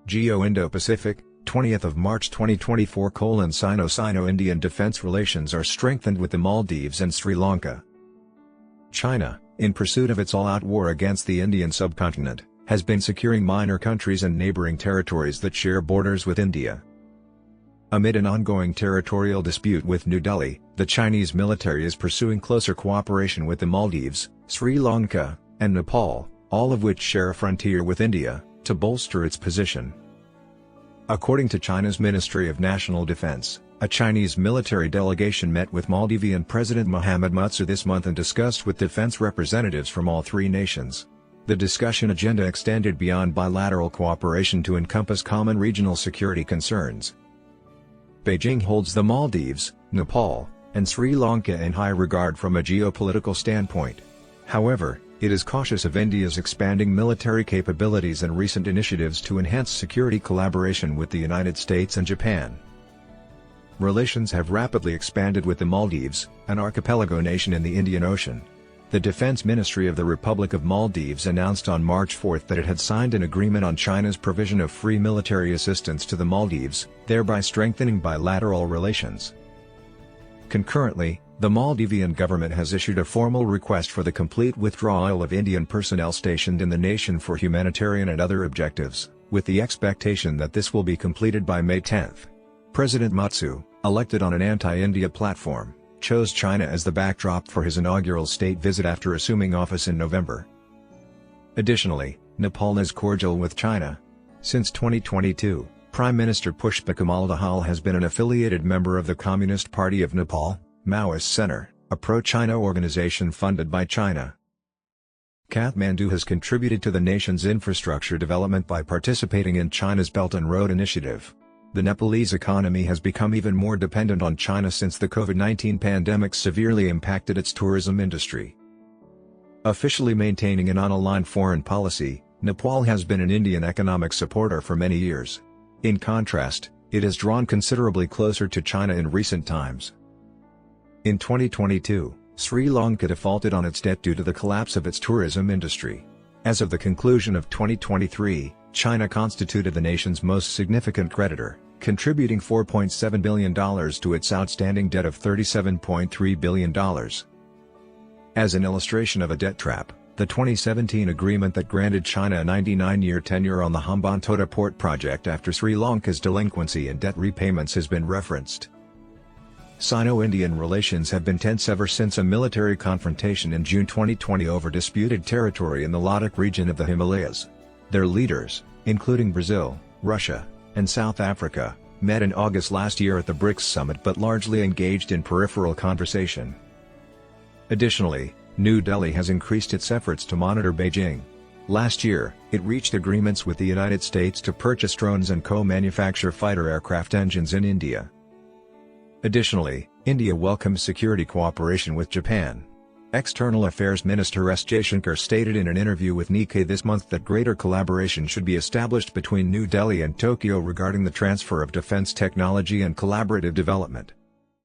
Geo-Indo-Pacific, 20th of March 2024 Sino-Indian defense relations are strengthened with the Maldives and Sri Lanka. China, in pursuit of its all-out war against the Indian subcontinent, has been securing minor countries and neighboring territories that share borders with India. Amid an ongoing territorial dispute with New Delhi, the Chinese military is pursuing closer cooperation with the Maldives, Sri Lanka, and Nepal, all of which share a frontier with India, to bolster its position. According to China's Ministry of National Defense, a Chinese military delegation met with Maldivian President Mohamed Muizzu this month and discussed with defense representatives from all three nations. The discussion agenda extended beyond bilateral cooperation to encompass common regional security concerns. Beijing holds the Maldives, Nepal, and Sri Lanka in high regard from a geopolitical standpoint. However, it is cautious of India's expanding military capabilities and recent initiatives to enhance security collaboration with the United States and Japan. Relations have rapidly expanded with the Maldives, an archipelago nation in the Indian Ocean. The Defense Ministry of the Republic of Maldives announced on March 4 that it had signed an agreement on China's provision of free military assistance to the Maldives, thereby strengthening bilateral relations. Concurrently, the Maldivian government has issued a formal request for the complete withdrawal of Indian personnel stationed in the nation for humanitarian and other objectives, with the expectation that this will be completed by May 10. President Muizzu, elected on an anti-India platform, chose China as the backdrop for his inaugural state visit after assuming office in November. Additionally, Nepal is cordial with China. Since 2022, Prime Minister Pushpa Kamal Dahal has been an affiliated member of the Communist Party of Nepal, Maoist Center, a pro-China organization funded by China. Kathmandu has contributed to the nation's infrastructure development by participating in China's Belt and Road Initiative. The Nepalese economy has become even more dependent on China since the COVID-19 pandemic severely impacted its tourism industry. Officially maintaining a non-aligned foreign policy, Nepal has been an Indian economic supporter for many years. In contrast, it has drawn considerably closer to China in recent times. In 2022, Sri Lanka defaulted on its debt due to the collapse of its tourism industry. As of the conclusion of 2023, China constituted the nation's most significant creditor, contributing $4.7 billion to its outstanding debt of $37.3 billion. As an illustration of a debt trap, the 2017 agreement that granted China a 99-year tenure on the Hambantota port project after Sri Lanka's delinquency in debt repayments has been referenced. Sino-Indian relations have been tense ever since a military confrontation in June 2020 over disputed territory in the Ladakh region of the Himalayas. Their leaders, including Brazil, Russia, and South Africa, met in August last year at the BRICS summit but largely engaged in peripheral conversation. Additionally, New Delhi has increased its efforts to monitor Beijing. Last year, it reached agreements with the United States to purchase drones and co-manufacture fighter aircraft engines in India. Additionally, India welcomes security cooperation with Japan. External Affairs Minister S. Jaishankar stated in an interview with Nikkei this month that greater collaboration should be established between New Delhi and Tokyo regarding the transfer of defense technology and collaborative development.